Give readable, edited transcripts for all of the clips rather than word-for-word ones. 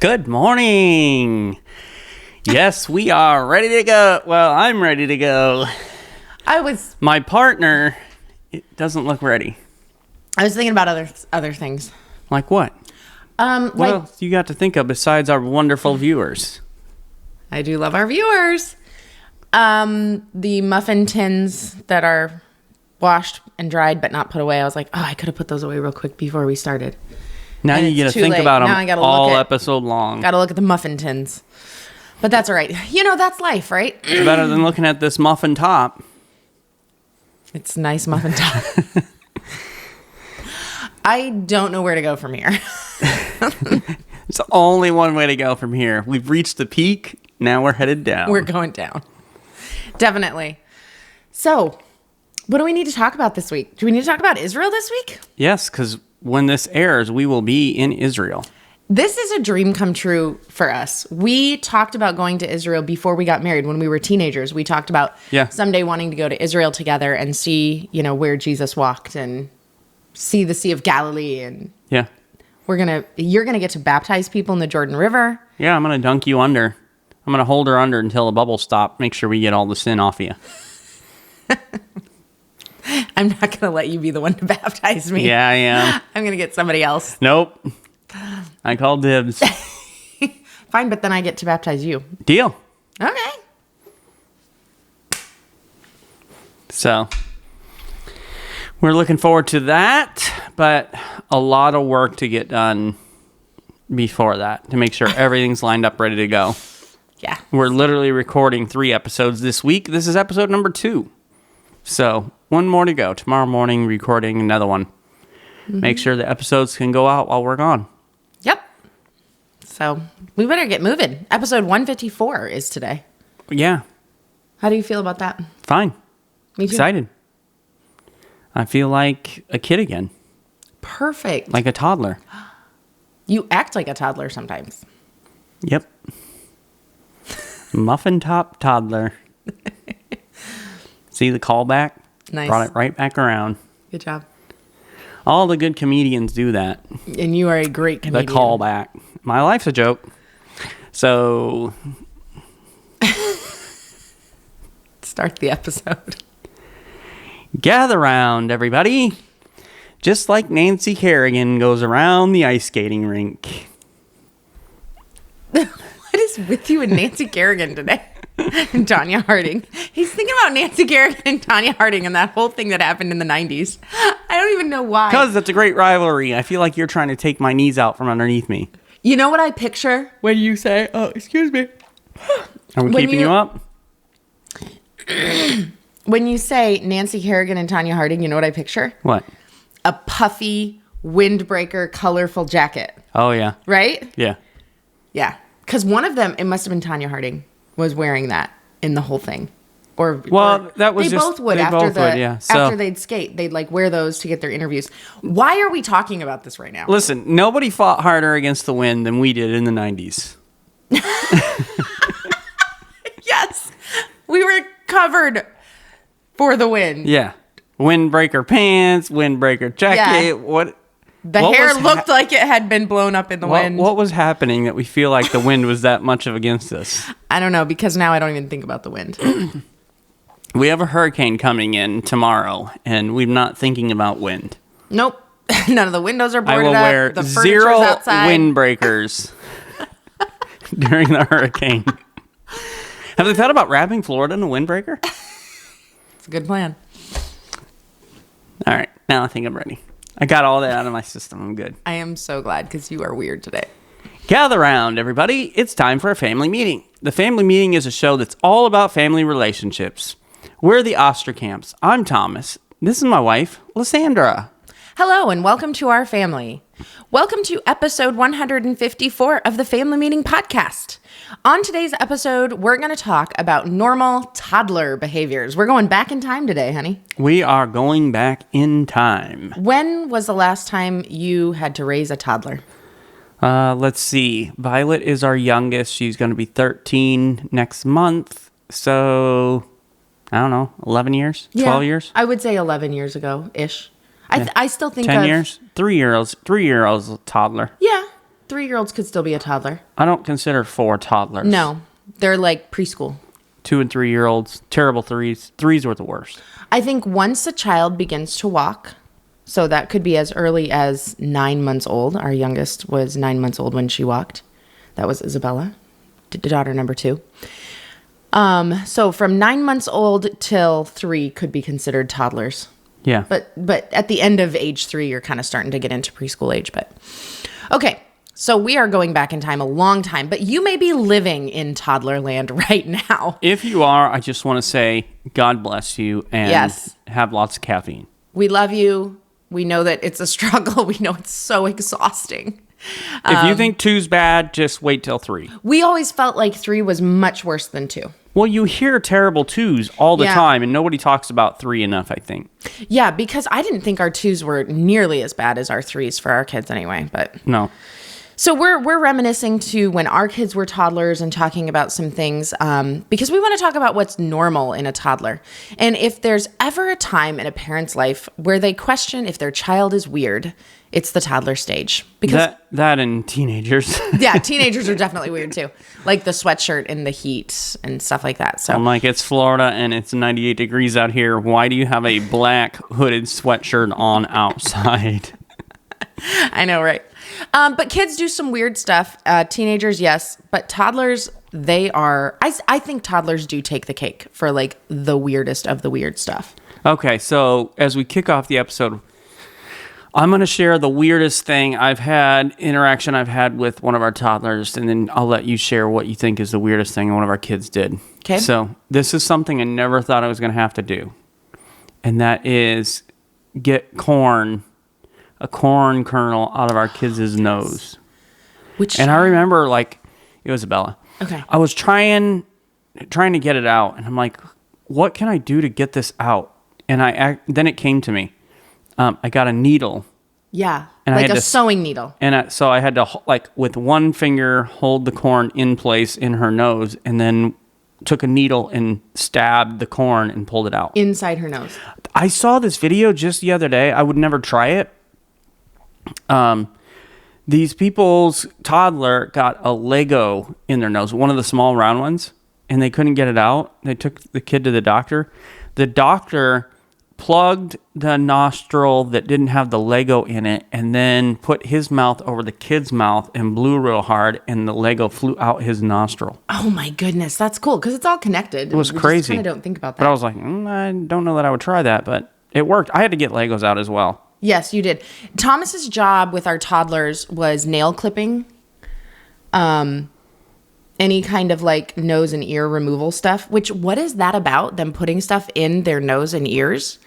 Good morning. Yes, we are ready to go. Well, I'm ready to go. My partner doesn't look ready. I was thinking about other things. Like what? What else you got to think of besides our wonderful viewers? I do love our viewers. The muffin tins that are washed and dried but not put away. I was like, I could have put those away real quick before we started. Now you get to think about them all episode long. Got to look at the muffin tins. But that's all right. You know, that's life, right? It's better than looking at this muffin top. It's a nice muffin top. I don't know where to go from here. It's only one way to go from here. We've reached the peak. Now we're headed down. We're going down. Definitely. So, what do we need to talk about this week? Do we need to talk about Israel this week? Yes, because when this airs, we will be in Israel. This is a dream come true for us. We talked about going to Israel before we got married. When we were teenagers, we talked about someday wanting to go to Israel together and see, where Jesus walked and see the Sea of Galilee. And you're gonna get to baptize people in the Jordan River. Yeah, I'm gonna dunk you under. I'm gonna hold her under until the bubbles stop. Make sure we get all the sin off of you. I'm not going to let you be the one to baptize me. Yeah, I am. I'm going to get somebody else. Nope. I call dibs. Fine, but then I get to baptize you. Deal. Okay. So, we're looking forward to that, but a lot of work to get done before that to make sure everything's lined up, ready to go. Yeah. We're literally recording 3 episodes this week. This is episode number 2. So, one more to go. Tomorrow morning, recording another one. Mm-hmm. Make sure the episodes can go out while we're gone. Yep. So, we better get moving. Episode 154 is today. Yeah. How do you feel about that? Fine. Me too. Excited. I feel like a kid again. Perfect. Like a toddler. You act like a toddler sometimes. Yep. Muffin top toddler. See the callback? Nice. Brought it right back around. Good job. All the good comedians do that. And you are a great comedian. The callback. My life's a joke. So. Start the episode. Gather round, everybody. Just like Nancy Kerrigan goes around the ice skating rink. What is with you and Nancy Kerrigan today? And Tanya Harding. He's thinking about Nancy Kerrigan and Tanya Harding and that whole thing that happened in the 90s. I don't even know why. Because it's a great rivalry. I feel like you're trying to take my knees out from underneath me. You know what I picture when you say, excuse me. Are we keeping you up? When you say Nancy Kerrigan and Tanya Harding, you know what I picture? What? A puffy, windbreaker, colorful jacket. Oh, yeah. Right? Yeah. Yeah. Because one of them, it must have been Tanya Harding, was wearing that in the whole thing. That was they just... both would after they'd skate. They'd wear those to get their interviews. Why are we talking about this right now? Listen, nobody fought harder against the wind than we did in the 90s. Yes. We were covered for the wind. Yeah. Windbreaker pants, windbreaker jacket. Yeah. The hair looked like it had been blown up in the wind. What was happening that we feel like the wind was that much of against us? I don't know, because now I don't even think about the wind. We have a hurricane coming in tomorrow, and we're not thinking about wind. Nope. None of the windows are boarded up. I will wear the 0 outside. windbreakers during the hurricane. Have they thought about wrapping Florida in a windbreaker? It's a good plan. All right. Now I think I'm ready. I got all that out of my system. I'm good. I am so glad because you are weird today. Gather round, everybody. It's time for a family meeting. The Family Meeting is a show that's all about family relationships. We're the Osterkamps. I'm Thomas. This is my wife, Lysandra. Hello, and welcome to our family. Welcome to episode 154 of the Family Meeting podcast. On today's episode, we're going to talk about normal toddler behaviors. We're going back in time today, honey. We are going back in time. When was the last time you had to raise a toddler? Let's see. Violet is our youngest. She's going to be 13 next month. So, I don't know, 11 years? 12 years? I would say 11 years ago-ish. I still think 10 years? 3 years. 3-year-old's a toddler. Yeah. 3-year-olds could still be a toddler. I don't consider 4 toddlers. No, they're like preschool. 2 and 3-year-olds, terrible 3s. 3s were the worst. I think once a child begins to walk, so that could be as early as 9 months old. Our youngest was 9 months old when she walked. That was Isabella, daughter number 2. So from 9 months old till 3 could be considered toddlers. Yeah. But at the end of age 3, you're kind of starting to get into preschool age. But okay, so we are going back in time a long time, but you may be living in toddler land right now. If you are, I just want to say God bless you and have lots of caffeine. We love you. We know that it's a struggle. We know it's so exhausting. If you think 2's bad, just wait till 3. We always felt like 3 was much worse than 2. Well, you hear terrible 2s all the time, and nobody talks about 3 enough, I think. Yeah, because I didn't think our 2s were nearly as bad as our 3s for our kids anyway. But no. So we're reminiscing to when our kids were toddlers and talking about some things because we want to talk about what's normal in a toddler. And if there's ever a time in a parent's life where they question if their child is weird, it's the toddler stage. Because that and teenagers. Yeah, teenagers are definitely weird too. Like the sweatshirt in the heat and stuff like that. So I'm like, it's Florida and it's 98 degrees out here. Why do you have a black hooded sweatshirt on outside? I know, right? But kids do some weird stuff. Teenagers, yes. But toddlers, they are... I think toddlers do take the cake for like the weirdest of the weird stuff. Okay, so as we kick off the episode, I'm going to share the weirdest interaction I've had with one of our toddlers, and then I'll let you share what you think is the weirdest thing one of our kids did. Okay. So this is something I never thought I was going to have to do, and that is get a corn kernel out of our kids' nose. And I remember, like, it was Bella. Okay. I was trying to get it out, and I'm like, what can I do to get this out? And then it came to me. I got a needle. Yeah, and like a sewing needle. And so I had to, like, with one finger, hold the corn in place in her nose, and then took a needle and stabbed the corn and pulled it out. Inside her nose. I saw this video just the other day. I would never try it. These people's toddler got a Lego in their nose, one of the small round ones, and they couldn't get it out. They took the kid to the doctor. The doctor plugged the nostril that didn't have the Lego in it and then put his mouth over the kid's mouth and blew real hard, and the Lego flew out his nostril. Oh my goodness, that's cool because it's all connected. It was crazy. I don't think about that. But I was like, I don't know that I would try that, but it worked. I had to get Legos out as well. Yes, you did. Thomas's job with our toddlers was nail clipping, any kind of like nose and ear removal stuff, which what is that about, them putting stuff in their nose and ears?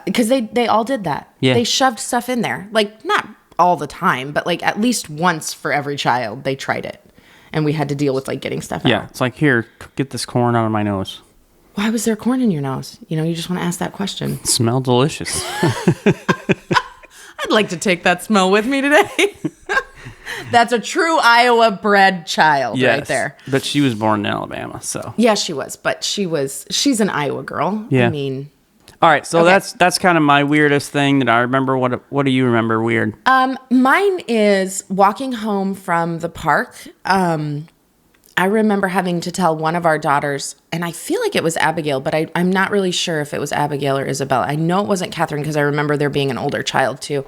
Because they all did that. Yeah. They shoved stuff in there. Like, not all the time, but like at least once for every child, they tried it. And we had to deal with like getting stuff out. Yeah, it's like, here, get this corn out of my nose. Why was there corn in your nose? You know, you just want to ask that question. It smelled delicious. I'd like to take that smell with me today. That's a true Iowa bred child right there. But she was born in Alabama, so. Yeah, she was. But she's an Iowa girl. Yeah. I mean. All right, so that's kind of my weirdest thing that I remember. What do you remember weird? Mine is walking home from the park. I remember having to tell one of our daughters, and I feel like it was Abigail, but I'm not really sure if it was Abigail or Isabella. I know it wasn't Catherine because I remember there being an older child too.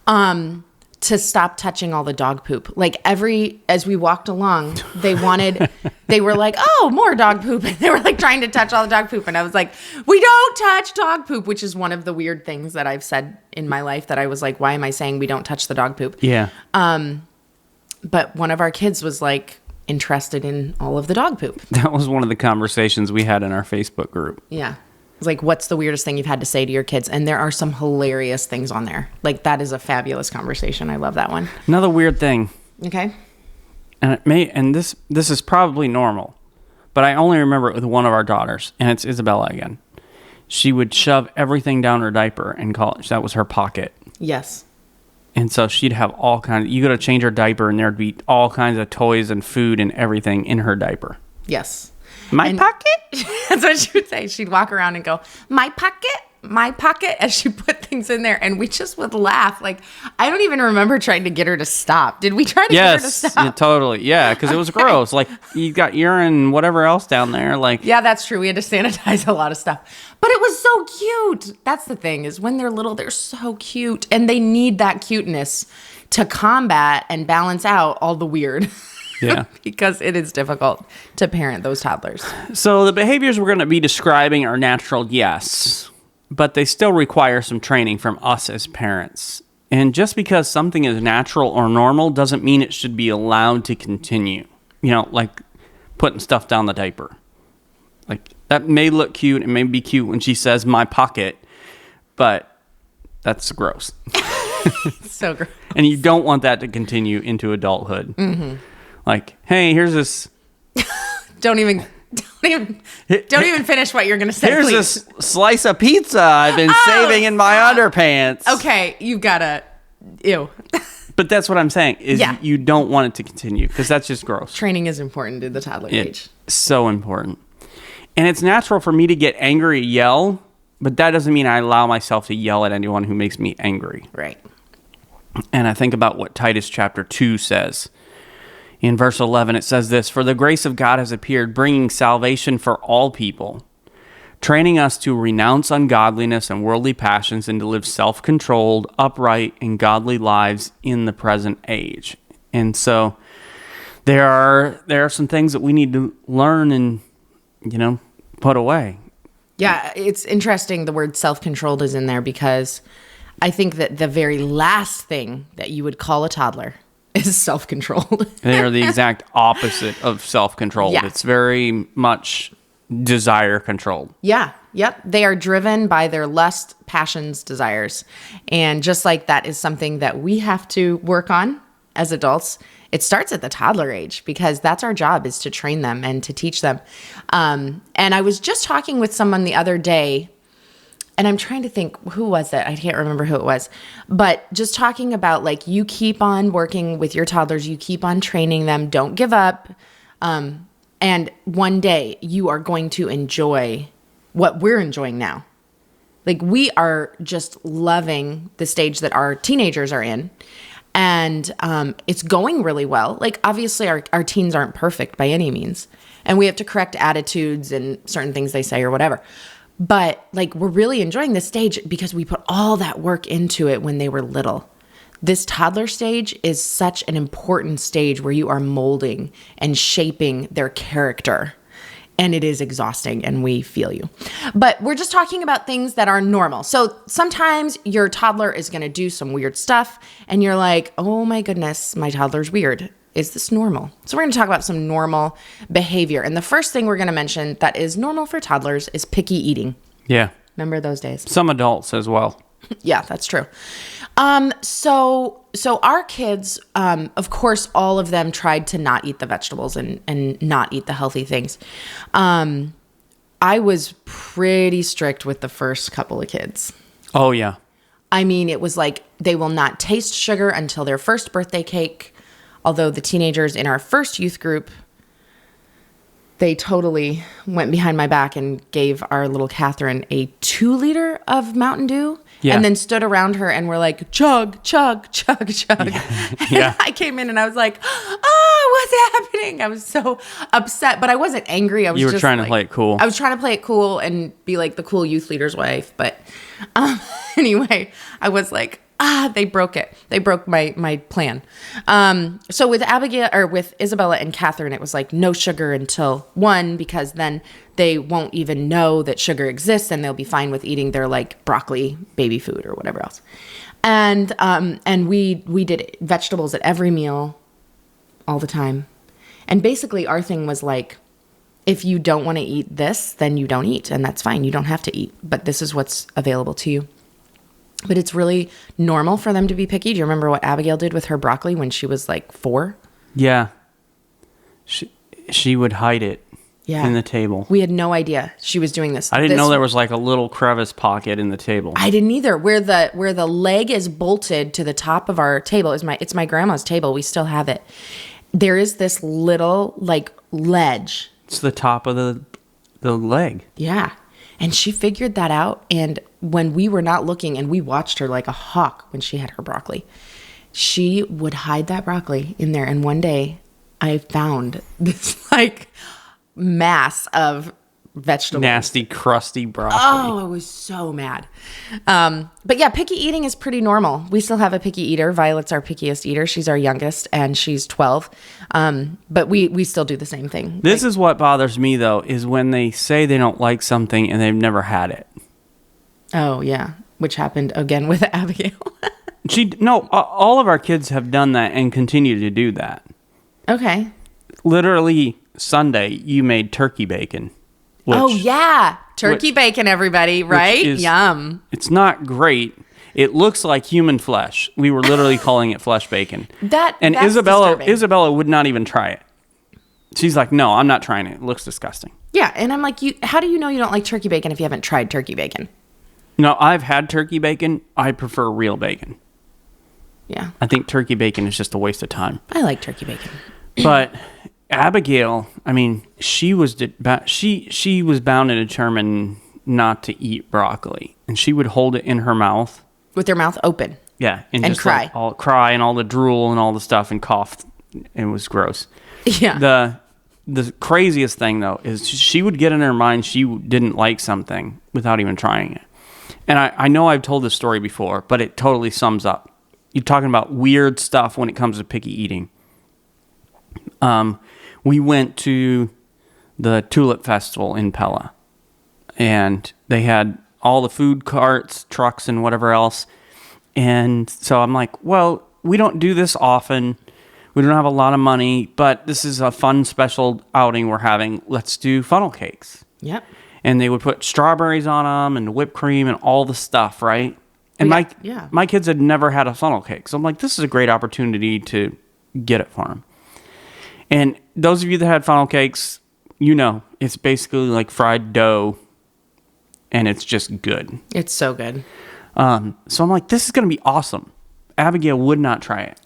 To stop touching all the dog poop. Like as we walked along, they were like, oh, more dog poop. And they were like trying to touch all the dog poop. And I was like, we don't touch dog poop, which is one of the weird things that I've said in my life that I was like, why am I saying we don't touch the dog poop? Yeah. But one of our kids was like interested in all of the dog poop. That was one of the conversations we had in our Facebook group. Yeah. It's like, what's the weirdest thing you've had to say to your kids? And there are some hilarious things on there. Like, that is a fabulous conversation. I love that one. Another weird thing. Okay. And this is probably normal, but I only remember it with one of our daughters, and it's Isabella again. She would shove everything down her diaper in college. That was her pocket. Yes. And so she'd have all kinds. You go to change her diaper, and there'd be all kinds of toys and food and everything in her diaper. Yes. My pocket? That's what she would say. She'd walk around and go, my pocket? my pocket as she put things in there. And we just would laugh. Like, I don't even remember trying to get her to stop. Did we try to get her to stop? Yes, totally. Yeah, because it was gross. Like, you got urine and whatever else down there. Like, yeah, that's true. We had to sanitize a lot of stuff. But it was so cute. That's the thing, is when they're little, they're so cute. And they need that cuteness to combat and balance out all the weird. Yeah. Because it is difficult to parent those toddlers. So the behaviors we're going to be describing are natural, yes, but they still require some training from us as parents. And just because something is natural or normal doesn't mean it should be allowed to continue. You know, like putting stuff down the diaper. Like, that may look cute and may be cute when she says my pocket, but that's gross. So gross. And you don't want that to continue into adulthood. Mm-hmm. Like, hey, here's this. Don't even finish what you're going to say. Here's please. this slice of pizza I've been saving in my underpants. Okay, you've got to. Ew. But that's what I'm saying, is you don't want it to continue, because that's just gross. Training is important in the toddler age. So important. And it's natural for me to get angry, yell, but that doesn't mean I allow myself to yell at anyone who makes me angry. Right. And I think about what Titus chapter 2 says. In verse 11, it says this: "For the grace of God has appeared, bringing salvation for all people, training us to renounce ungodliness and worldly passions and to live self-controlled, upright, and godly lives in the present age." And so there are some things that we need to learn and, put away. Yeah, it's interesting the word self-controlled is in there, because I think that the very last thing that you would call a toddler is self-controlled. They are the exact opposite of self-controlled. Yeah. It's very much desire controlled. Yeah. Yep. They are driven by their lust, passions, desires. And just like that is something that we have to work on as adults, it starts at the toddler age, because that's our job, is to train them and to teach them. And I was just talking with someone the other day, and I'm trying to think, who was it? I can't remember who it was. But just talking about, like, you keep on working with your toddlers. You keep on training them. Don't give up. And one day you are going to enjoy what we're enjoying now. Like, we are just loving the stage that our teenagers are in. And it's going really well. Like, obviously, our teens aren't perfect by any means. And we have to correct attitudes and certain things they say or whatever. But, like, we're really enjoying this stage because we put all that work into it when they were little. This toddler stage is such an important stage where you are molding and shaping their character. And it is exhausting, and we feel you. But we're just talking about things that are normal. So sometimes your toddler is going to do some weird stuff, and you're like, oh my goodness, my toddler's weird. Is this normal? So we're going to talk about some normal behavior. And the first thing we're going to mention that is normal for toddlers is picky eating. Yeah. Remember those days? Some adults as well. Yeah, that's true. So our kids, of course, all of them tried to not eat the vegetables and not eat the healthy things. I was pretty strict with the first couple of kids. Oh, yeah. I mean, it was like they will not taste sugar until their first birthday cake. Although the teenagers in our first youth group, they totally went behind my back and gave our little Catherine a 2-liter of Mountain Dew. Yeah. And then stood around her and were like, chug, chug, chug, chug. Yeah. I came in and I was like, oh, what's happening? I was so upset, but I wasn't angry. You were trying to play it cool. I was trying to play it cool and be like the cool youth leader's wife. But anyway, I was like, they broke it. They broke my plan. So with Abigail, or with Isabella and Catherine, it was like no sugar until 1, because then they won't even know that sugar exists and they'll be fine with eating their like broccoli baby food or whatever else. And we did vegetables at every meal all the time. And basically our thing was like, if you don't want to eat this, then you don't eat, and that's fine. You don't have to eat, but this is what's available to you. But it's really normal for them to be picky. Do you remember what Abigail did with her broccoli when she was like 4? Yeah. She would hide it in the table. We had no idea she was doing this. I didn't know there was like a little crevice pocket in the table. I didn't either. Where the leg is bolted to the top of our table it's my grandma's table. We still have it. There is this little like ledge. It's the top of the leg. Yeah. And she figured that out, and when we were not looking and we watched her like a hawk when she had her broccoli, she would hide that broccoli in there. And one day I found this like mass of vegetables. Nasty, crusty broccoli. Oh, I was so mad. But yeah, picky eating is pretty normal. We still have a picky eater. Violet's our pickiest eater. She's our youngest, and she's 12. But we still do the same thing. This is what bothers me, though, is when they say they don't like something and they've never had it. Oh, yeah. Which happened again with Abigail. All of our kids have done that and continue to do that. Okay. Literally, Sunday, you made turkey bacon. Oh, yeah. Turkey bacon, everybody, right? Yum. It's not great. It looks like human flesh. We were literally calling it flesh bacon. That's Isabella would not even try it. She's like, no, I'm not trying it. It looks disgusting. Yeah, and I'm like, how do you know you don't like turkey bacon if you haven't tried turkey bacon? No, I've had turkey bacon. I prefer real bacon. Yeah. I think turkey bacon is just a waste of time. I like turkey bacon. But Abigail, I mean, she was bound and determined not to eat broccoli, and she would hold it in her mouth with her mouth open. Yeah, and just cry, cry, and all the drool and all the stuff, and cough. It was gross. Yeah. The craziest thing though is she would get in her mind she didn't like something without even trying it, and I know I've told this story before, but it totally sums up. You're talking about weird stuff when it comes to picky eating. We went to the Tulip Festival in Pella, and they had all the food carts, trucks, and whatever else. And so I'm like, well, we don't do this often. We don't have a lot of money, but this is a fun special outing we're having. Let's do funnel cakes. Yep. And they would put strawberries on them and whipped cream and all the stuff, right? And my kids had never had a funnel cake. So I'm like, this is a great opportunity to get it for them. And those of you that had funnel cakes, you know, it's basically like fried dough, and it's just good. It's so good. So I'm like, this is going to be awesome. Abigail would not try it.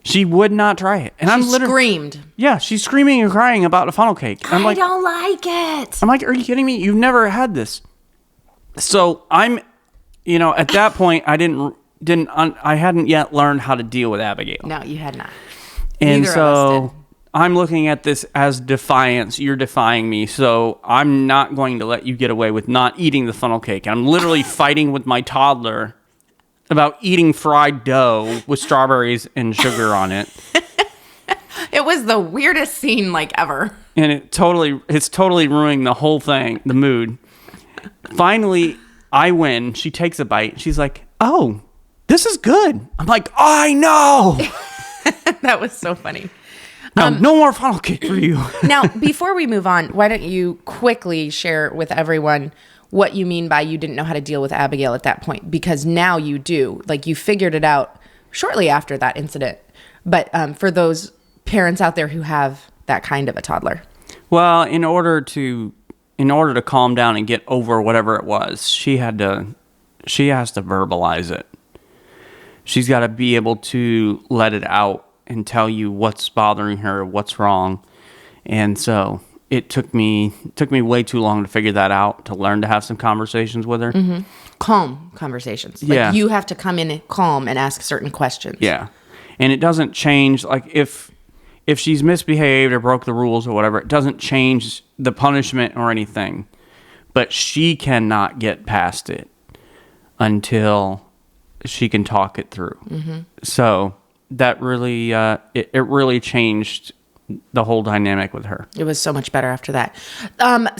She would not try it. And she screamed. Yeah, she's screaming and crying about a funnel cake. I'm like, I don't like it. I'm like, are you kidding me? You've never had this. So I'm, at that point, I hadn't yet learned how to deal with Abigail. No, you had not. And neither of us did. I'm looking at this as defiance. You're defying me, so I'm not going to let you get away with not eating the funnel cake. I'm literally fighting with my toddler about eating fried dough with strawberries and sugar on it. It was the weirdest scene ever. And it's totally ruining the whole thing, the mood. Finally, I win. She takes a bite. She's like, oh, this is good. I'm like, I know. That was so funny. No more funnel cake for you. Now, before we move on, why don't you quickly share with everyone what you mean by you didn't know how to deal with Abigail at that point? Because now you do. You figured it out shortly after that incident. But for those parents out there who have that kind of a toddler. Well, in order to calm down and get over whatever it was, she has to verbalize it. She's got to be able to let it out and tell you what's bothering her, what's wrong. And so it took me way too long to figure that out, to learn to have some conversations with her. Mm-hmm. Calm conversations. Yeah. You have to come in calm and ask certain questions. Yeah. And it doesn't change, if she's misbehaved or broke the rules or whatever, it doesn't change the punishment or anything. But she cannot get past it until she can talk it through. Mm-hmm. So that really, it really changed the whole dynamic with her. It was so much better after that.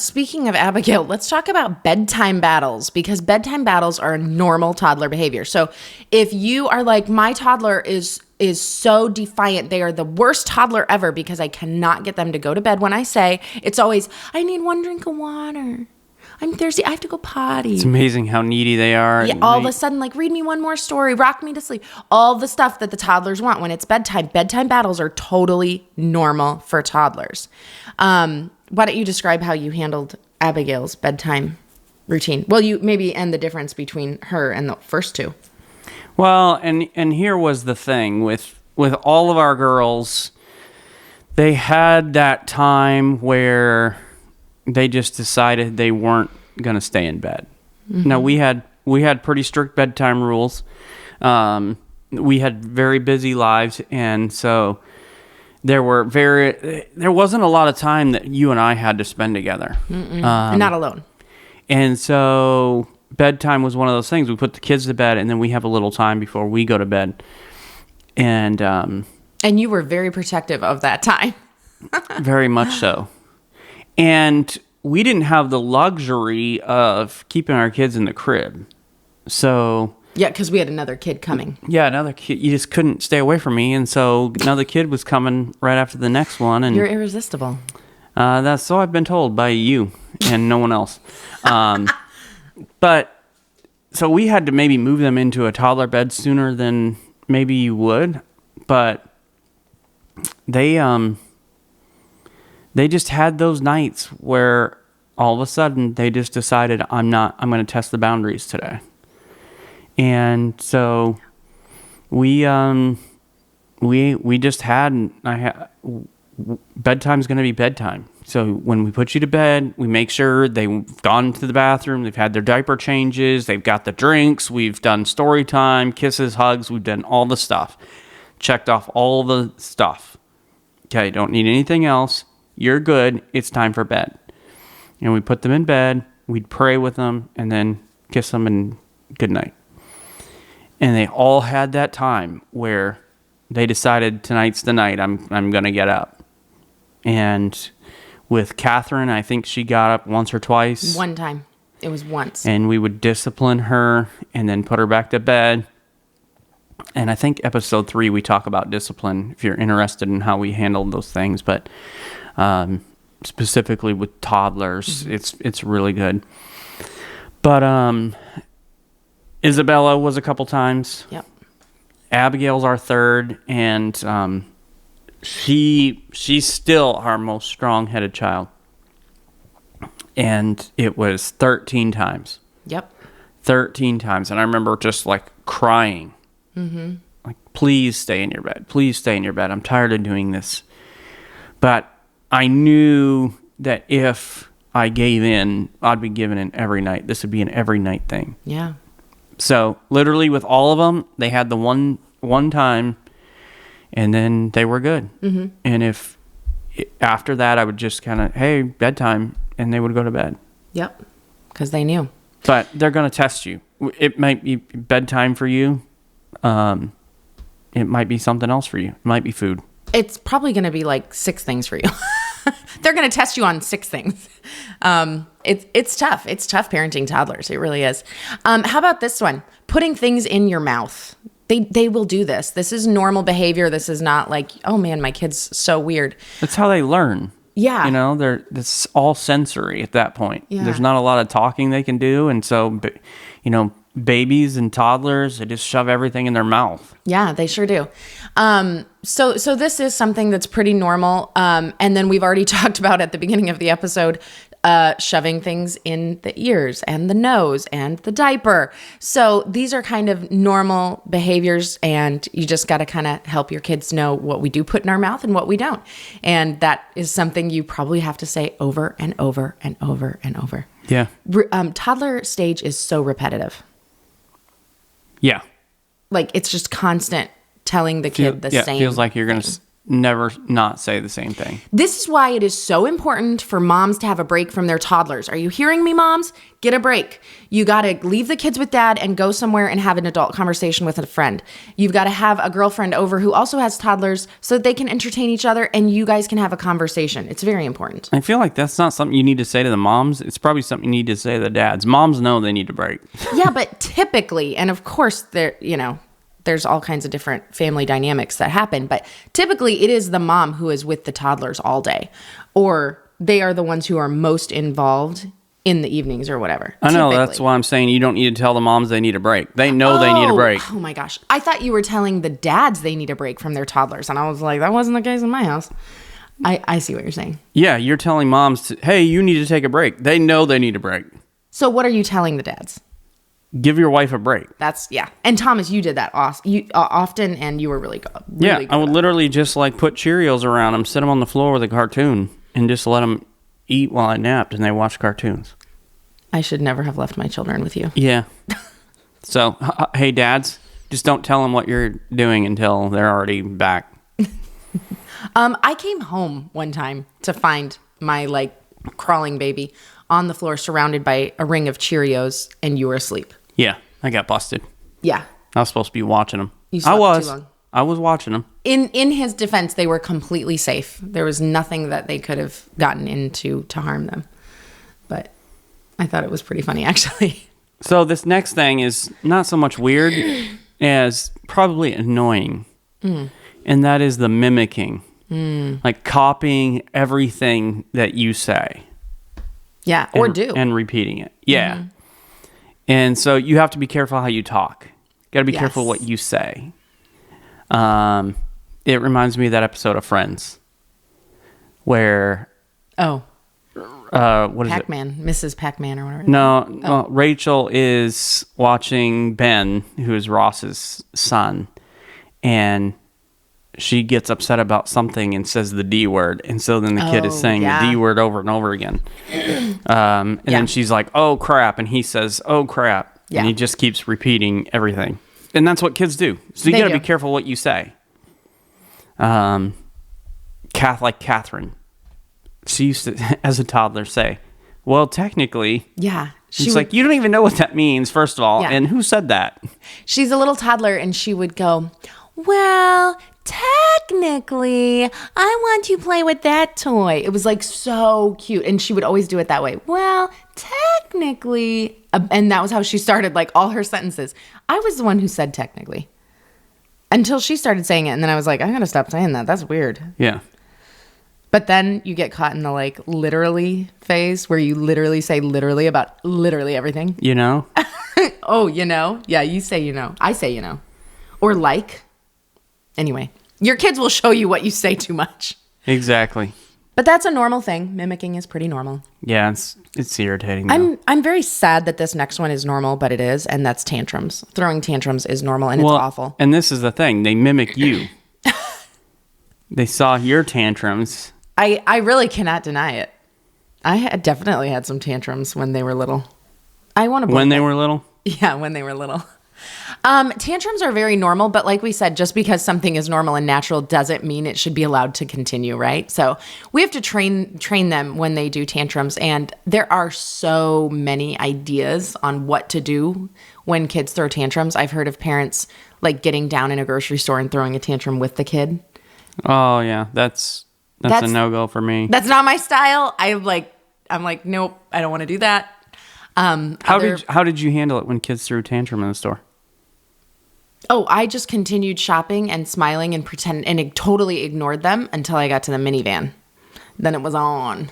Speaking of Abigail, let's talk about bedtime battles, because bedtime battles are normal toddler behavior. So if you are like, my toddler is so defiant, they are the worst toddler ever because I cannot get them to go to bed when I say, it's always, I need one drink of water. I'm thirsty. I have to go potty. It's amazing how needy they are. Yeah, all of a sudden, read me one more story, rock me to sleep. All the stuff that the toddlers want when it's bedtime. Bedtime battles are totally normal for toddlers. Why don't you describe how you handled Abigail's bedtime routine? Well, and the difference between her and the first two. Well, and here was the thing with all of our girls, they had that time where they just decided they weren't going to stay in bed. Mm-hmm. Now, we had we had pretty strict bedtime rules. We had very busy lives, and so there wasn't a lot of time that you and I had to spend together. Not alone. And so bedtime was one of those things. We put the kids to bed, and then we have a little time before we go to bed. And you were very protective of that time. Very much so. And we didn't have the luxury of keeping our kids in the crib. So... Yeah, because we had another kid coming. Yeah, another kid. You just couldn't stay away from me. And so another kid was coming right after the next one. And you're irresistible. That's so I've been told by you and no one else. But so we had to maybe move them into a toddler bed sooner than maybe you would. But they just had those nights where all of a sudden they just decided, I'm going to test the boundaries today. And so we just bedtime's going to be bedtime. So when we put you to bed, we make sure they've gone to the bathroom, they've had their diaper changes, they've got the drinks, we've done story time, kisses, hugs, we've done all the stuff. Checked off all the stuff. Okay, don't need anything else. You're good. It's time for bed. And we put them in bed, we'd pray with them, and then kiss them and good night. And they all had that time where they decided tonight's the night I'm going to get up. And with Catherine, I think she got up once or twice. One time. It was once. And we would discipline her and then put her back to bed. And I think episode 3 we talk about discipline if you're interested in how we handled those things. But specifically with toddlers, it's really good. But Isabella was a couple times. Yep. Abigail's our third, and she's still our most strong-headed child. And it was 13 times. Yep. 13 times. And I remember just like crying. Mm-hmm. Like, please stay in your bed. Please stay in your bed. I'm tired of doing this. But I knew that if I gave in, I'd be given in every night. This would be an every night thing. Yeah. So literally with all of them, they had the one time, and then they were good. Mm-hmm. And if after that, I would just kind of, hey, bedtime, and they would go to bed. Yep, because they knew. But they're going to test you. It might be bedtime for you. It might be something else for you. It might be food. It's probably going to be like 6 things for you. They're going to test you on 6 things. It's tough. It's tough parenting toddlers. It really is. How about this one? Putting things in your mouth. They will do this. This is normal behavior. This is not like, oh man, my kid's so weird. That's how they learn. Yeah. You know, it's all sensory at that point. Yeah. There's not a lot of talking they can do. And so, you know, babies and toddlers, they just shove everything in their mouth. Yeah, they sure do. So this is something that's pretty normal. And then we've already talked about at the beginning of the episode, shoving things in the ears and the nose and the diaper. So these are kind of normal behaviors, and you just got to kind of help your kids know what we do put in our mouth and what we don't. And that is something you probably have to say over and over and over and over. Yeah. Toddler stage is so repetitive. Yeah. Like, it's just constant telling the kid the same. It feels like you're going to never not say the same thing. This is why it is so important for moms to have a break from their toddlers. Are you hearing me, moms? Get a break. You got to leave the kids with dad and go somewhere and have an adult conversation with a friend. You've got to have a girlfriend over who also has toddlers so that they can entertain each other and you guys can have a conversation. It's very important. I feel like that's not something you need to say to the moms. It's probably something you need to say to the dads. Moms know they need a break. Yeah, but typically, and of course, there's all kinds of different family dynamics that happen, but typically it is the mom who is with the toddlers all day, or they are the ones who are most involved in the evenings or whatever. I know, that's why I'm saying you don't need to tell the moms they need a break. They know they need a break. Oh my gosh. I thought you were telling the dads they need a break from their toddlers, and I was like, that wasn't the case in my house. I see what you're saying. Yeah, you're telling moms, hey, you need to take a break. They know they need a break. So what are you telling the dads? Give your wife a break. Yeah. And Thomas, you did that often, and you were really good. Really good I would literally just like put Cheerios around them, sit them on the floor with a cartoon, and just let them eat while I napped, and they watched cartoons. I should never have left my children with you. Yeah. So, hey, dads, just don't tell them what you're doing until they're already back. I came home one time to find my like crawling baby on the floor surrounded by a ring of Cheerios, and you were asleep. Yeah, I got busted. Yeah. I was supposed to be watching them. You slept too long. I was watching them. In his defense, they were completely safe. There was nothing that they could have gotten into to harm them. But I thought it was pretty funny, actually. So this next thing is not so much weird as probably annoying. And that is the mimicking. Like copying everything that you say. Yeah, or do. And repeating it. Yeah. And so you have to be careful how you talk. Got to be careful what you say. It reminds me of that episode of Friends where... Oh. What is Pac-Man, it? Mrs. Pac-Man or whatever. No, Rachel is watching Ben, who is Ross's son, and she gets upset about something and says the D word, and so then the kid is saying the D word over and over again. And then she's like, "Oh crap," and he says, "Oh crap," and he just keeps repeating everything, and that's what kids do. So you got to be careful what you say. Like Catherine. She used to, as a toddler, say, well, technically... Yeah. It's like, you don't even know what that means, first of all. Yeah. And who said that? She's a little toddler, and she would go, well, technically, I want to play with that toy. It was like so cute. And she would always do it that way. Well, technically... And that was how she started, like, all her sentences. I was the one who said technically. Until she started saying it, and then I was like, I gotta stop saying that. That's weird. Yeah. But then you get caught in the like literally phase where you literally say literally about literally everything. You know? Oh, you know? Yeah, you say you know. I say you know. Or like. Anyway, your kids will show you what you say too much. Exactly. But that's a normal thing. Mimicking is pretty normal. Yeah, it's irritating though. I'm very sad that this next one is normal, but it is, and that's tantrums. Throwing tantrums is normal, and it's awful. And this is the thing. They mimic you. They saw your tantrums. I really cannot deny it. I had definitely had some tantrums when they were little. I want to. When they were little? Yeah, when they were little. Tantrums are very normal, but like we said, just because something is normal and natural doesn't mean it should be allowed to continue, right? So we have to train them when they do tantrums, and there are so many ideas on what to do when kids throw tantrums. I've heard of parents like getting down in a grocery store and throwing a tantrum with the kid. Oh yeah, that's a no-go for me. That's not my style. I'm like, nope, I don't want to do that. How did you handle it when kids threw a tantrum in the store? Oh, I just continued shopping and smiling and and totally ignored them until I got to the minivan. Then it was on.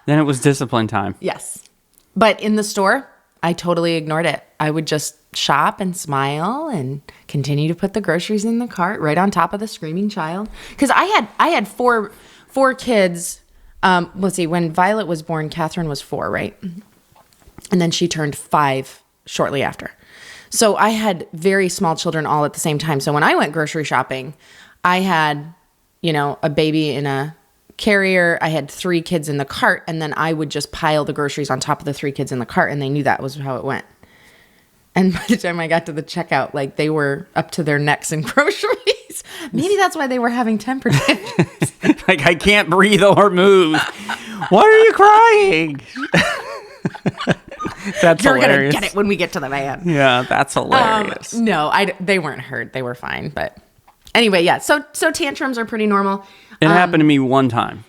Then it was discipline time. Yes. But in the store, I totally ignored it. I would just shop and smile and continue to put the groceries in the cart right on top of the screaming child. Because I had four kids. Let's see, when Violet was born, Catherine was 4, right? And then she turned 5 shortly after. So I had very small children all at the same time. So when I went grocery shopping, I had, a baby in a carrier. I had 3 kids in the cart, and then I would just pile the groceries on top of the 3 kids in the cart, and they knew that was how it went. And by the time I got to the checkout, like they were up to their necks in groceries. Maybe that's why they were having temper tantrums. Like, I can't breathe or move. Why are you crying? That's You're hilarious. Gonna get it when we get to the van. Yeah, that's hilarious. No, they weren't hurt. They were fine. But anyway, yeah. So tantrums are pretty normal. It happened to me one time.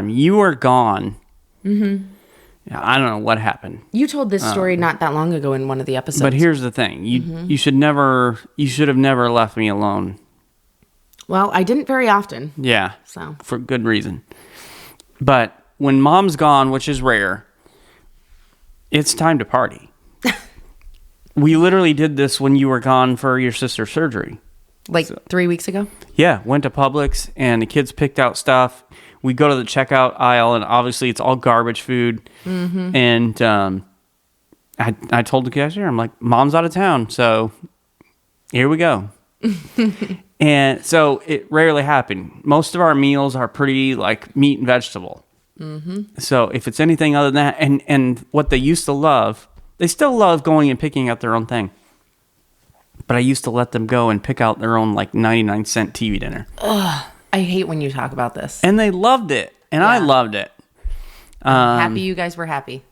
You were gone. Mm-hmm. I don't know what happened. You told this story not that long ago in one of the episodes. But here's the thing. You should have never left me alone. Well, I didn't very often. Yeah. So for good reason. But when mom's gone, which is rare, it's time to party. We literally did this when you were gone for your sister's surgery. Like 3 weeks ago? Yeah, went to Publix and the kids picked out stuff. We go to the checkout aisle and obviously it's all garbage food. Mm-hmm. And I told the cashier, I'm like, mom's out of town, so here we go. And so it rarely happened. Most of our meals are pretty like meat and vegetable. Mm-hmm. So if it's anything other than that, and what they used to love They still love going and picking out their own thing. But I used to let them go and pick out their own, like, 99-cent TV dinner. Ugh, I hate when you talk about this. And they loved it. And I loved it. Happy you guys were happy.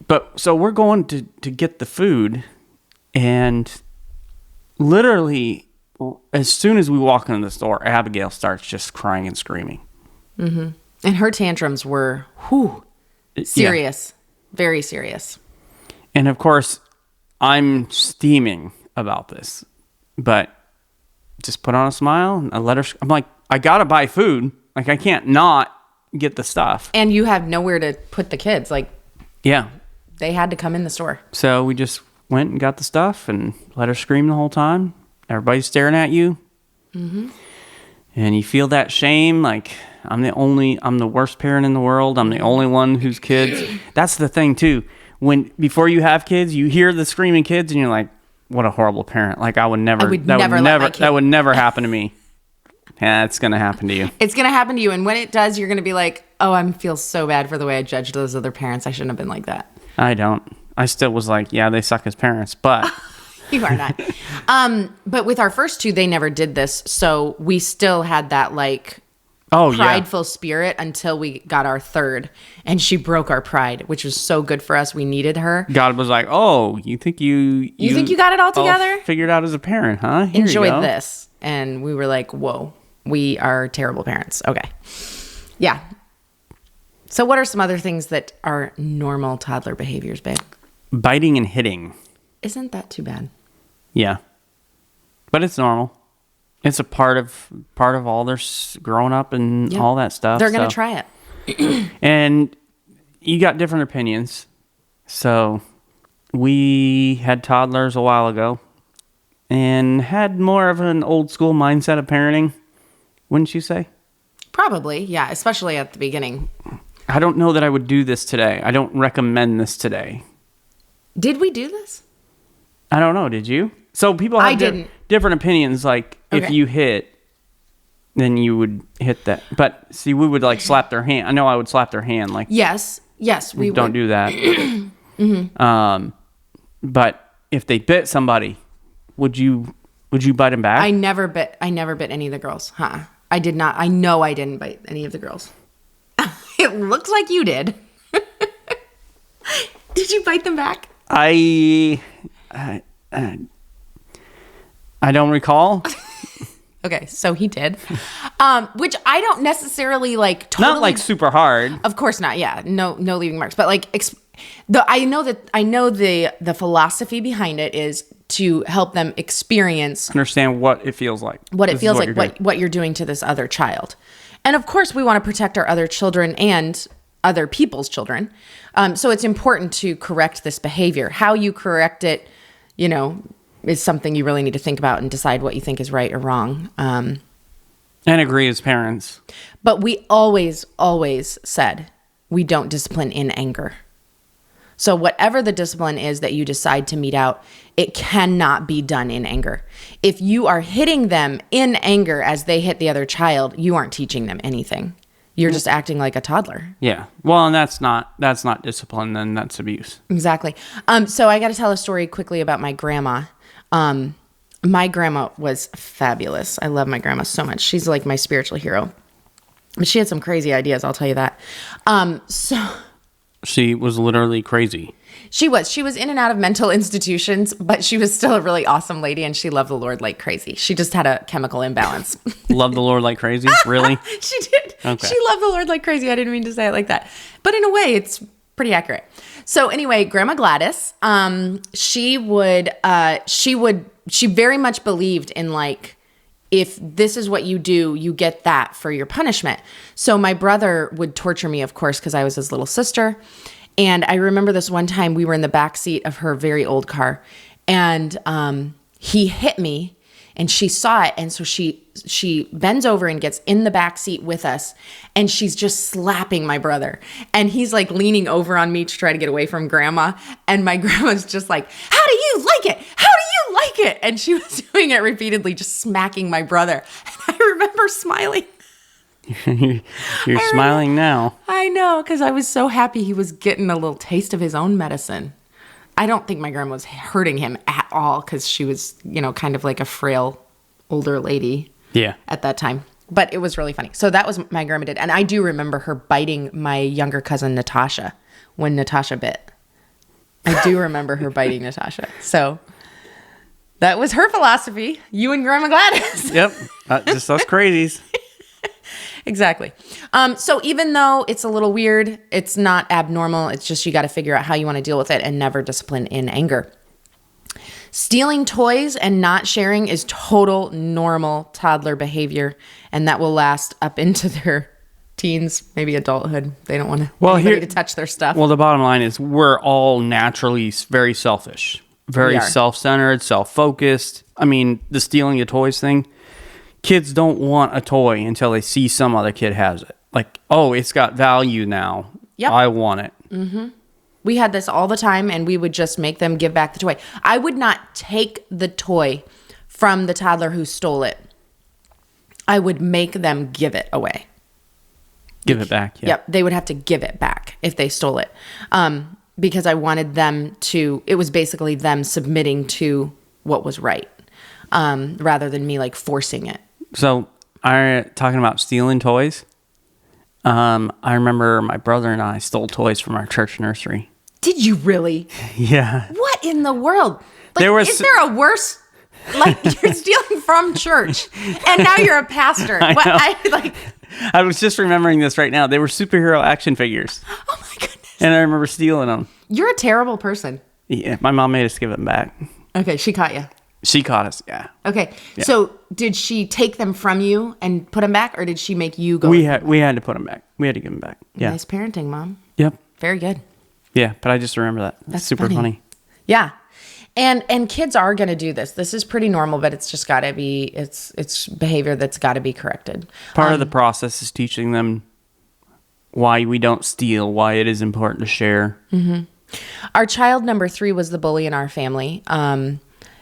But, so we're going to get the food. And literally, as soon as we walk into the store, Abigail starts just crying and screaming. Mm-hmm. And her tantrums were, serious. Yeah. Very serious. And, of course, I'm steaming about this, but just put on a smile and I let her. I'm like, I gotta buy food. Like, I can't not get the stuff. And you have nowhere to put the kids. Like, yeah, they had to come in the store. So we just went and got the stuff and let her scream the whole time. Everybody's staring at you, and you feel that shame. Like, I'm the worst parent in the world. I'm the only one whose kids. That's the thing too. Before you have kids, you hear the screaming kids, and you're like, what a horrible parent. Like, that would never happen to me. Yeah, it's going to happen to you. It's going to happen to you. And when it does, you're going to be like, oh, I feel so bad for the way I judged those other parents. I shouldn't have been like that. I don't. I still was like, yeah, they suck as parents, but. You are not. But with our first two, they never did this. So we still had that, like, prideful spirit until we got our third. And she broke our pride, which was so good for us. We needed her. God was like, oh, you think you think you got it all together? Figured out as a parent, huh? Here Enjoyed this. And we were like, whoa, we are terrible parents. Okay. Yeah. So what are some other things that are normal toddler behaviors, babe? Biting and hitting. Isn't that too bad? Yeah. But it's normal. It's a part of all their growing up and all that stuff. They're going to try it. And you got different opinions. So we had toddlers a while ago and had more of an old school mindset of parenting, wouldn't you say? Probably, yeah, especially at the beginning. I don't know that I would do this today. I don't recommend this today. Did we do this? I don't know. Did you? So people have different opinions. Like, if you hit, then you would hit that. But see, we would like slap their hand. I know I would slap their hand. Like, yes, we don't do that. But if they bit somebody, would you bite them back? I never bit any of the girls. I did not. I know I didn't bite any of the girls. It looks like you did. Did you bite them back? I don't recall. Okay, so he did. Which I don't necessarily like totally. Not like super hard. Of course not. Yeah, no leaving marks. But like, I know the philosophy behind it is to help them understand what it feels like. What you're doing to this other child. And of course, we want to protect our other children and other people's children. So it's important to correct this behavior. How you correct it, is something you really need to think about and decide what you think is right or wrong. And agree as parents. But we always said we don't discipline in anger. So whatever the discipline is that you decide to mete out, it cannot be done in anger. If you are hitting them in anger as they hit the other child, you aren't teaching them anything. You're just acting like a toddler. Yeah. Well, and that's not discipline, then that's abuse. Exactly. So I got to tell a story quickly about my grandma. My grandma was fabulous. I love my grandma so much. She's like my spiritual hero. But she had some crazy ideas, I'll tell you that. She was literally crazy. She was in and out of mental institutions, but she was still a really awesome lady, and she loved the Lord like crazy. She just had a chemical imbalance. Loved the Lord like crazy? Really? She did. Okay. She loved the Lord like crazy. I didn't mean to say it like that. But in a way, it's pretty accurate. So anyway, Grandma Gladys, she very much believed in like, if this is what you do, you get that for your punishment. So my brother would torture me, of course, because I was his little sister. And I remember this one time we were in the back seat of her very old car, and he hit me, and she saw it. And so she bends over and gets in the back seat with us, and she's just slapping my brother. And he's like leaning over on me to try to get away from Grandma. And my grandma's just like, how do you like it? How do you like it? And she was doing it repeatedly, just smacking my brother. And I remember smiling. You're smiling now. I know, because I was so happy he was getting a little taste of his own medicine. I don't think my grandma was hurting him at all because she was, kind of like a frail older lady at that time. But it was really funny. So that was my grandma did. And I do remember her biting my younger cousin, Natasha, when Natasha bit. I do remember her biting Natasha. So that was her philosophy. You and Grandma Gladys. Yep. Just us crazies. Exactly. So even though it's a little weird, it's not abnormal. It's just you got to figure out how you want to deal with it and never discipline in anger. Stealing toys and not sharing is total normal toddler behavior, and that will last up into their teens, maybe adulthood. They don't want anybody to touch their stuff. Well, the bottom line is we're all naturally very selfish, very self-centered, self-focused. I mean, the stealing the toys thing, kids don't want a toy until they see some other kid has it. Like, oh, it's got value now. Yep. I want it. Mm-hmm. We had this all the time, and we would just make them give back the toy. I would not take the toy from the toddler who stole it. I would make them give it away. Give it back, yeah. Yep, they would have to give it back if they stole it. Because I wanted them to, it was basically them submitting to what was right, rather than me like forcing it. So, talking about stealing toys, I remember my brother and I stole toys from our church nursery. Did you really? Yeah. What in the world? Like, is there a worse? Like, you're stealing from church, and now you're a pastor. I was just remembering this right now. They were superhero action figures. Oh my goodness! And I remember stealing them. You're a terrible person. Yeah, my mom made us give them back. Okay, she caught you. She caught us, yeah. Okay, yeah. So did she take them from you and put them back, or did she make you go? We had to put them back. We had to give them back. Yeah. Nice parenting, Mom. Yep. Very good. Yeah, but I just remember that. That's super funny. Yeah. And kids are going to do this. This is pretty normal, but it's just got to be, it's behavior that's got to be corrected. Part of the process is teaching them why we don't steal, why it is important to share. Mm-hmm. Our child number 3 was the bully in our family.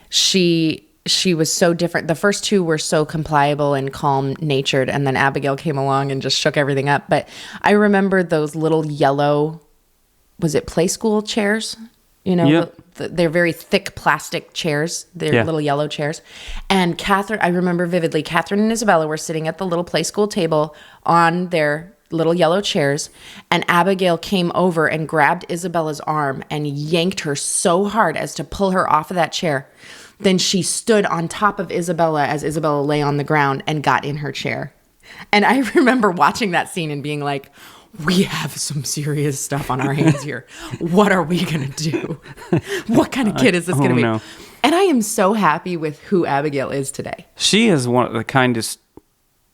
She was so different. The first 2 were so compliable and calm-natured, and then Abigail came along and just shook everything up. But I remember those little yellow, was it play school chairs? Yep. They're very thick plastic chairs. They're little yellow chairs. And Catherine, I remember vividly, Catherine and Isabella were sitting at the little play school table on their little yellow chairs, and Abigail came over and grabbed Isabella's arm and yanked her so hard as to pull her off of that chair. Then she stood on top of Isabella as Isabella lay on the ground and got in her chair. And I remember watching that scene and being like, we have some serious stuff on our hands here. What are we going to do? What kind of kid is this going to be? No. And I am so happy with who Abigail is today. She is one of the kindest,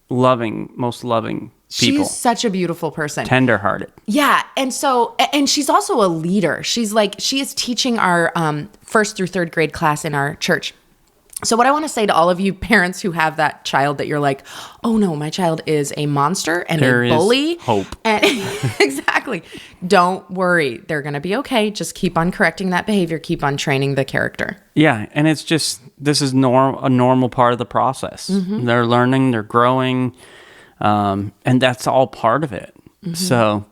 most loving people. She's such a beautiful person. Tenderhearted. Yeah. And she's also a leader. She is teaching our 1st through 3rd grade class in our church. So what I want to say to all of you parents who have that child that you're like, oh no, my child is a monster and a bully. Hope. And exactly. Don't worry. They're going to be okay. Just keep on correcting that behavior. Keep on training the character. Yeah. And it's just, this is a normal part of the process. Mm-hmm. They're learning, they're growing. And that's all part of it. Mm-hmm. So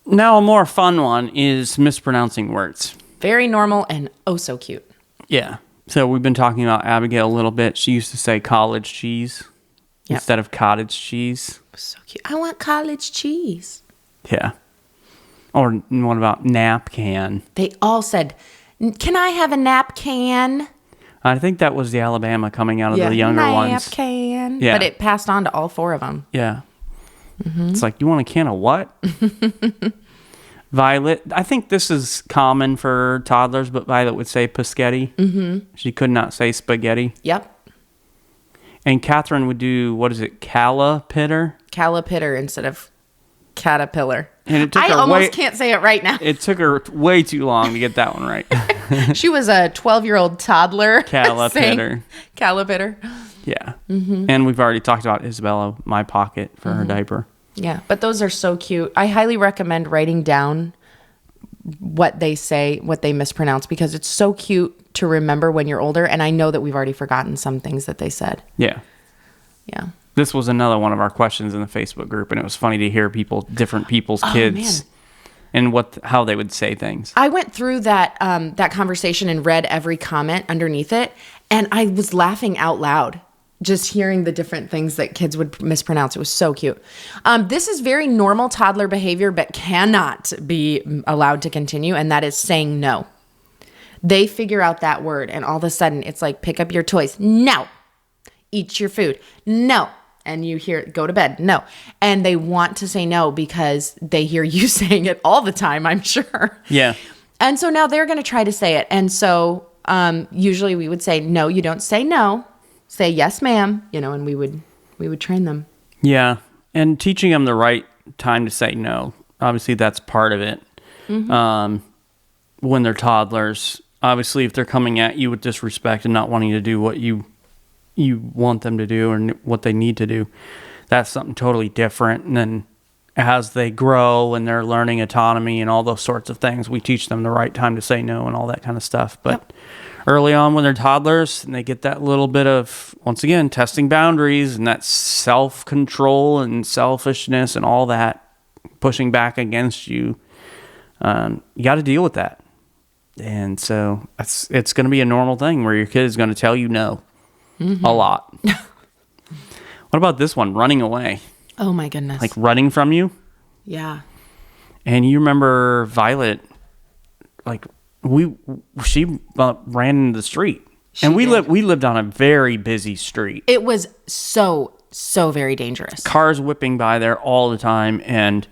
now a more fun one is mispronouncing words. Very normal and oh so cute. Yeah. So we've been talking about Abigail a little bit. She used to say college cheese instead of cottage cheese. So cute. I want college cheese. Yeah. Or what about napkin? They all said, can I have a napkin? I think that was the Alabama coming out of the younger ones. Napkin. Yeah. But it passed on to all 4 of them. Yeah. Mm-hmm. It's like, you want a can of what? Violet, I think this is common for toddlers, but Violet would say paschetti. Mm-hmm. She could not say spaghetti. Yep. And Catherine would do, what is it, calipitter? Calipitter instead of caterpillar. And it took I almost can't say it right now. It took her way too long to get that one right. She was a 12-year-old toddler. Calipitter. Calipitter. Yeah. Mm-hmm. And we've already talked about Isabella, my pocket for her diaper. Yeah, but those are so cute. I highly recommend writing down what they say, what they mispronounce, because it's so cute to remember when you're older. And I know that we've already forgotten some things that they said. Yeah. Yeah. This was another one of our questions in the Facebook group, and it was funny to hear different people's kids and how they would say things. I went through that conversation and read every comment underneath it, and I was laughing out loud just hearing the different things that kids would mispronounce. It was so cute. This is very normal toddler behavior, but cannot be allowed to continue, and that is saying no. They figure out that word, and all of a sudden, it's like, pick up your toys. No. Eat your food. No. And you hear, go to bed. No. And they want to say no because they hear you saying it all the time, I'm sure. Yeah. And so now they're going to try to say it. And so usually we would say, no, you don't say no. Say, yes, ma'am. And we would train them. Yeah. And teaching them the right time to say no. Obviously, that's part of it. Mm-hmm. When they're toddlers, obviously, if they're coming at you with disrespect and not wanting to do what you want them to do or what they need to do, that's something totally different. And then as they grow and they're learning autonomy and all those sorts of things, we teach them the right time to say no and all that kind of stuff. But early on when they're toddlers and they get that little bit of, once again, testing boundaries and that self-control and selfishness and all that pushing back against you, you got to deal with that. And so it's going to be a normal thing where your kid is going to tell you no a lot. What about this one? Running away. Oh my goodness. Like running from you? Yeah. And you remember Violet, like she ran into the street. And we lived on a very busy street. It was so very dangerous. Cars whipping by there all the time. And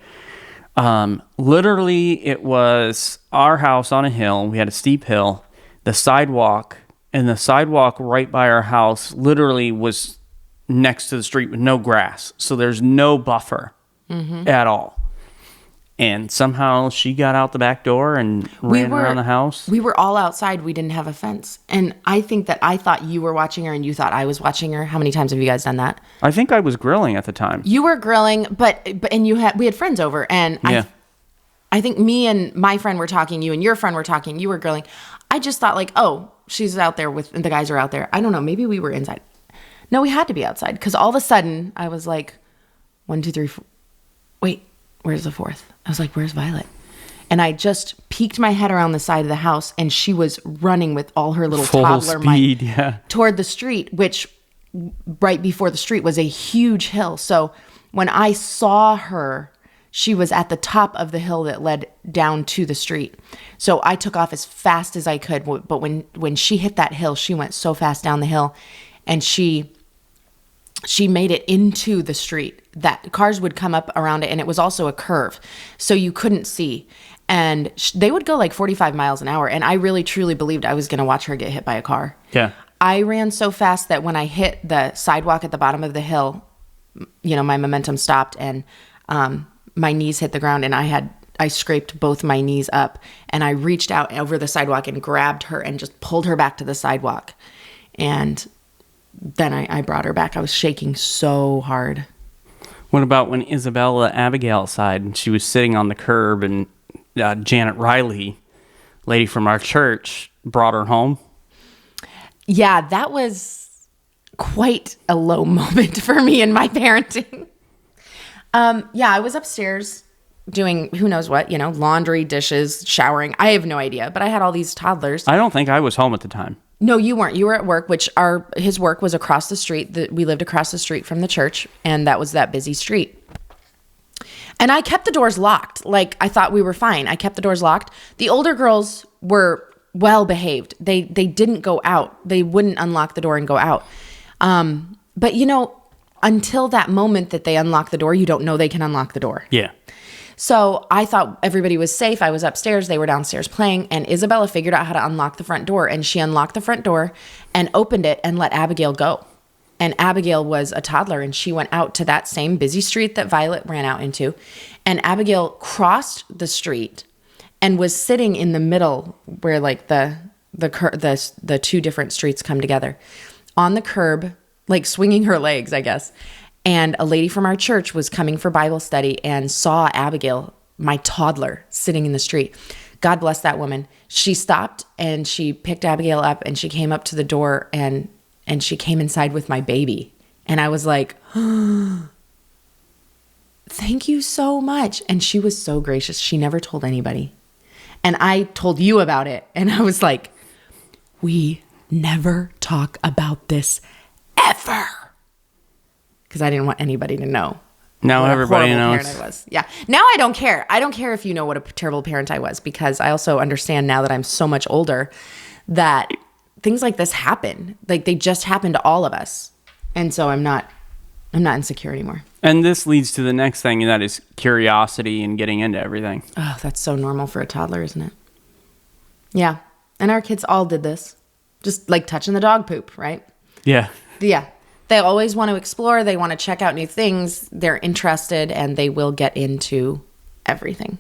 literally it was our house on a hill. We had a steep hill. The sidewalk right by our house literally was next to the street with no grass. So there's no buffer at all. And somehow she got out the back door and ran around the house. We were all outside. We didn't have a fence. And I think that I thought you were watching her and you thought I was watching her. How many times have you guys done that? I think I was grilling at the time. You were grilling, but we had friends over, and yeah. I think me and my friend were talking, you and your friend were talking, you were grilling. I just thought like, oh, she's out there the guys are out there. I don't know. Maybe we were inside. No, we had to be outside because all of a sudden I was like, 1, 2, 3, 4. Wait, where's the fourth? I was like, where's Violet? And I just peeked my head around the side of the house, and she was running with all her little full toddler speed, might toward the street, which right before the street was a huge hill. So when I saw her, she was at the top of the hill that led down to the street. So I took off as fast as I could. But when she hit that hill, she went so fast down the hill, and she made it into the street that cars would come up around it. And it was also a curve, so you couldn't see. And they would go like 45 miles an hour. And I really, truly believed I was going to watch her get hit by a car. Yeah. I ran so fast that when I hit the sidewalk at the bottom of the hill, my momentum stopped, and my knees hit the ground, and I scraped both my knees up, and I reached out over the sidewalk and grabbed her and just pulled her back to the sidewalk. And then I brought her back. I was shaking so hard. What about when Isabella Abigail outside and she was sitting on the curb, and Janet Riley, lady from our church, brought her home? Yeah, that was quite a low moment for me in my parenting. I was upstairs doing who knows what, laundry, dishes, showering. I have no idea, but I had all these toddlers. I don't think I was home at the time. No, you weren't. You were at work, which his work was across the street. We lived across the street from the church, and that was that busy street. And I kept the doors locked. Like, I thought we were fine. I kept the doors locked. The older girls were well behaved. They didn't go out. They wouldn't unlock the door and go out. But until that moment that they unlock the door, you don't know they can unlock the door. Yeah. So I thought everybody was safe. I was upstairs. They were downstairs playing. And Isabella figured out how to unlock the front door. And she unlocked the front door and opened it and let Abigail go. And Abigail was a toddler. And she went out to that same busy street that Violet ran out into. And Abigail crossed the street and was sitting in the middle where like the two different streets come together on the curb, like swinging her legs, I guess. And a lady from our church was coming for Bible study and saw Abigail, my toddler, sitting in the street. God bless that woman. She stopped and she picked Abigail up and she came up to the door and she came inside with my baby. And I was like, thank thank you so much. And she was so gracious. She never told anybody. And I told you about it. And I was like, we never talk about this ever. Because I didn't want anybody to know. Now everybody knows. Parent I was. Yeah. Now I don't care. I don't care if you know what a terrible parent I was, because I also understand now that I'm so much older that things like this happen. Like they just happen to all of us. And so I'm not insecure anymore. And this leads to the next thing, and that is curiosity and getting into everything. Oh, that's so normal for a toddler, isn't it? Yeah. And our kids all did this. Just like touching the dog poop, right? Yeah. Yeah. They always want to explore. They want to check out new things. They're interested, and they will get into everything.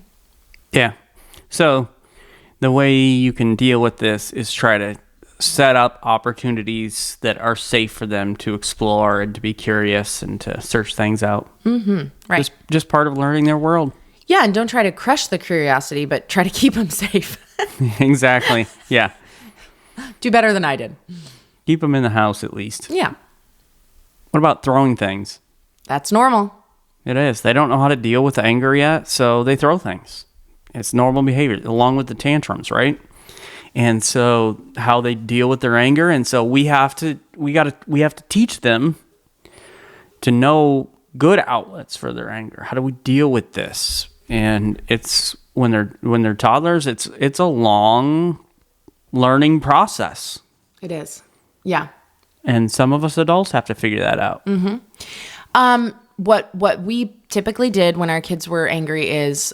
Yeah. So the way you can deal with this is try to set up opportunities that are safe for them to explore and to be curious and to search things out. Mm-hmm. Right. Just part of learning their world. Yeah, and don't try to crush the curiosity, but try to keep them safe. Exactly. Yeah. Do better than I did. Keep them in the house at least. Yeah. What about throwing things? That's normal. It is. They don't know how to deal with anger yet, so they throw things. It's normal behavior, along with the tantrums, right? And so how they deal with their anger, and so we have to teach them to know good outlets for their anger. How do we deal with this? And it's when they're toddlers, it's a long learning process. It is. Yeah. And some of us adults have to figure that out. Mm-hmm. What we typically did when our kids were angry is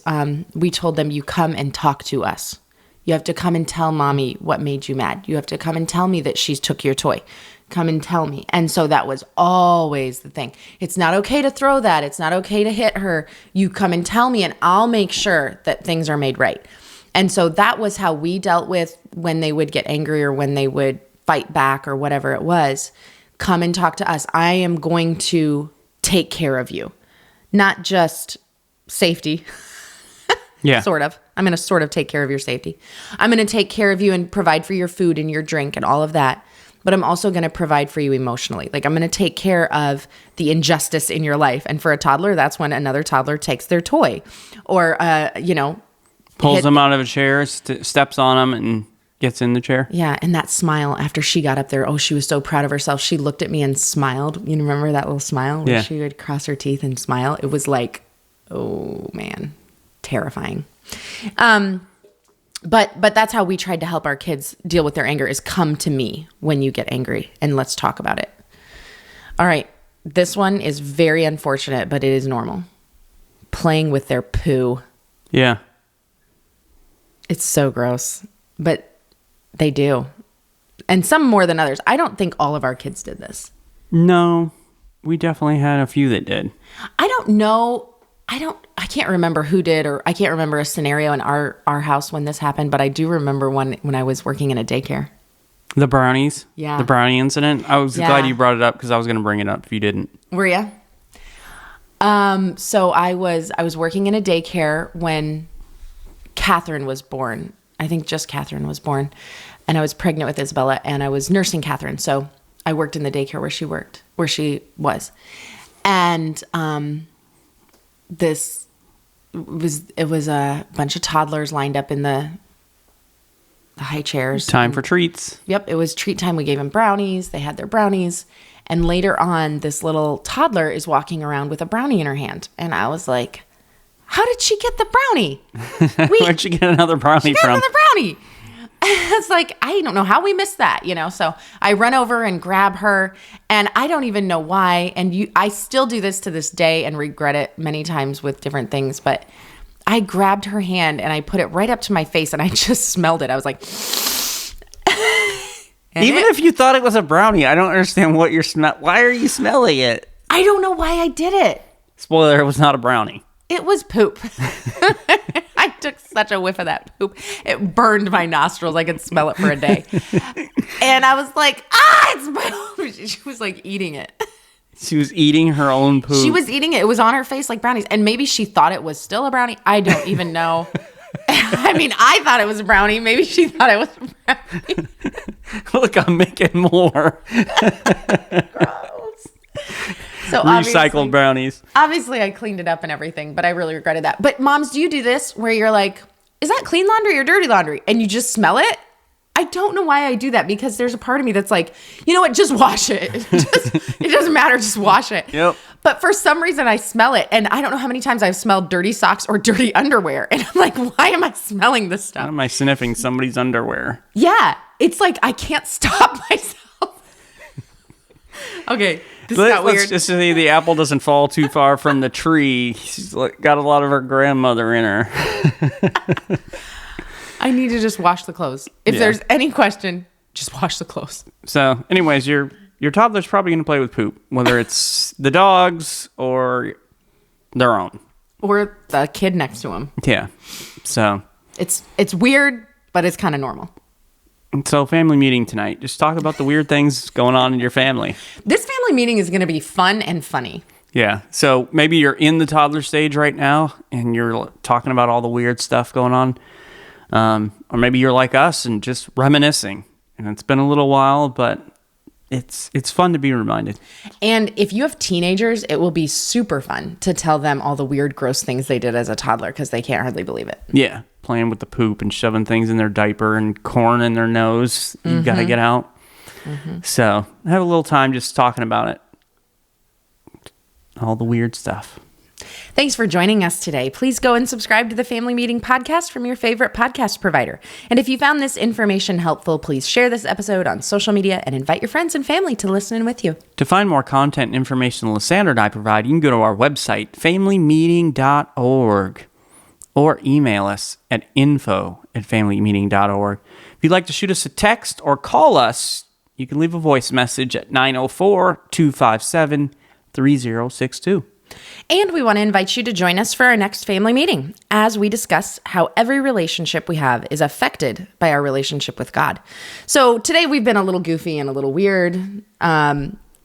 we told them, you come and talk to us. You have to come and tell mommy what made you mad. You have to come and tell me that she took your toy. Come and tell me. And so that was always the thing. It's not okay to throw that. It's not okay to hit her. You come and tell me, and I'll make sure that things are made right. And so that was how we dealt with when they would get angry or when they would fight back or whatever it was. Come and talk to us. I am going to take care of you. Not just safety. Yeah. Sort of. I'm going to sort of take care of your safety. I'm going to take care of you and provide for your food and your drink and all of that. But I'm also going to provide for you emotionally. Like I'm going to take care of the injustice in your life. And for a toddler, that's when another toddler takes their toy or, pulls them out of a chair, steps on them and gets in the chair. Yeah. And that smile after she got up there. Oh, she was so proud of herself. She looked at me and smiled. You remember that little smile where she would cross her teeth and smile? It was like, oh man, terrifying. But that's how we tried to help our kids deal with their anger is come to me when you get angry and let's talk about it. All right. This one is very unfortunate, but it is normal. Playing with their poo. Yeah. It's so gross, but they do. And some more than others. I don't think all of our kids did this. No, we definitely had a few that did. I don't know. I can't remember who did, or I can't remember a scenario in our house when this happened, but I do remember one when I was working in a daycare. The brownies? Yeah. The brownie incident? I was glad you brought it up because I was going to bring it up if you didn't. Were you? So I was working in a daycare when Catherine was born. I think just Catherine was born. And I was pregnant with Isabella and I was nursing Catherine. So I worked in the daycare where she was. And it was a bunch of toddlers lined up in the high chairs. Time for treats. Yep, it was treat time. We gave them brownies. They had their brownies. And later on, this little toddler is walking around with a brownie in her hand. And I was like, how did she get the brownie? Where'd she get another brownie from? Another brownie. It's like, I don't know how we missed that, So I run over and grab her, and I don't even know why. And I still do this to this day and regret it many times with different things. But I grabbed her hand and I put it right up to my face, and I just smelled it. I was like, even if you thought it was a brownie, I don't understand what you're why are you smelling it? I don't know why I did it. Spoiler, it was not a brownie. It was poop. I took such a whiff of that poop. It burned my nostrils. I could smell it for a day. And I was like, it's my poop. She was like eating it. She was eating her own poop. She was eating it. It was on her face like brownies. And maybe she thought it was still a brownie. I don't even know. I mean, I thought it was a brownie. Maybe she thought it was a brownie. Look, I'm making more. Gross. So recycled brownies. Obviously, I cleaned it up and everything, but I really regretted that. But moms, do you do this where you're like, is that clean laundry or dirty laundry? And you just smell it? I don't know why I do that, because there's a part of me that's like, you know what? Just wash it. It doesn't matter. Just wash it. Yep. But for some reason, I smell it. And I don't know how many times I've smelled dirty socks or dirty underwear. And I'm like, why am I smelling this stuff? Why am I sniffing somebody's underwear? Yeah. It's like I can't stop myself. Okay. This got weird. Let's just say the apple doesn't fall too far from the tree. She's got a lot of her grandmother in her. I need to just wash the clothes. If there's any question, just wash the clothes. So, anyways, your toddler's probably going to play with poop, whether it's the dog's or their own. Or the kid next to him. Yeah. So. It's weird, but it's kind of normal. So, family meeting tonight. Just talk about the weird things going on in your family. This family meeting is going to be fun and funny. Yeah. So, maybe you're in the toddler stage right now, and you're talking about all the weird stuff going on. Or maybe you're like us and just reminiscing. And it's been a little while, but it's fun to be reminded. And if you have teenagers, it will be super fun to tell them all the weird, gross things they did as a toddler, because they can't hardly believe it. Yeah. Playing with the poop and shoving things in their diaper and corn in their nose. You got to get out. Mm-hmm. So have a little time just talking about it. All the weird stuff. Thanks for joining us today. Please go and subscribe to the Family Meeting Podcast from your favorite podcast provider. And if you found this information helpful, please share this episode on social media and invite your friends and family to listen in with you. To find more content and information Lysandra and I provide, you can go to our website, familymeeting.org, or email us at info@familymeeting.org. If you'd like to shoot us a text or call us, you can leave a voice message at 904-257-3062. And we want to invite you to join us for our next family meeting as we discuss how every relationship we have is affected by our relationship with God. So today we've been a little goofy and a little weird.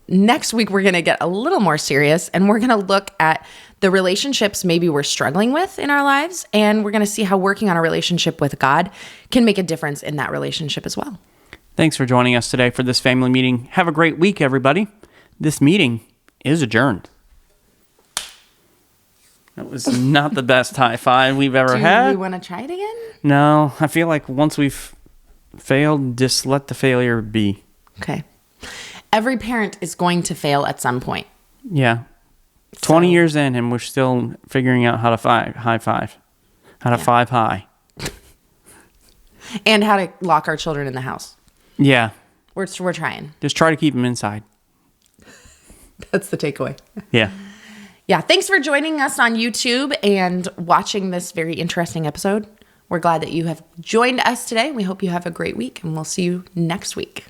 Next week, we're going to get a little more serious, and we're going to look at the relationships maybe we're struggling with in our lives. And we're going to see how working on a relationship with God can make a difference in that relationship as well. Thanks for joining us today for this family meeting. Have a great week, everybody. This meeting is adjourned. That was not the best high five we've ever had. Do we want to try it again? No, I feel like once we've failed, just let the failure be. Okay. Every parent is going to fail at some point. Yeah. 20 years in, and we're still figuring out how to high five. How to five high. And how to lock our children in the house. Yeah. We're trying. Just try to keep them inside. That's the takeaway. Yeah. Yeah, thanks for joining us on YouTube and watching this very interesting episode. We're glad that you have joined us today. We hope you have a great week, and we'll see you next week.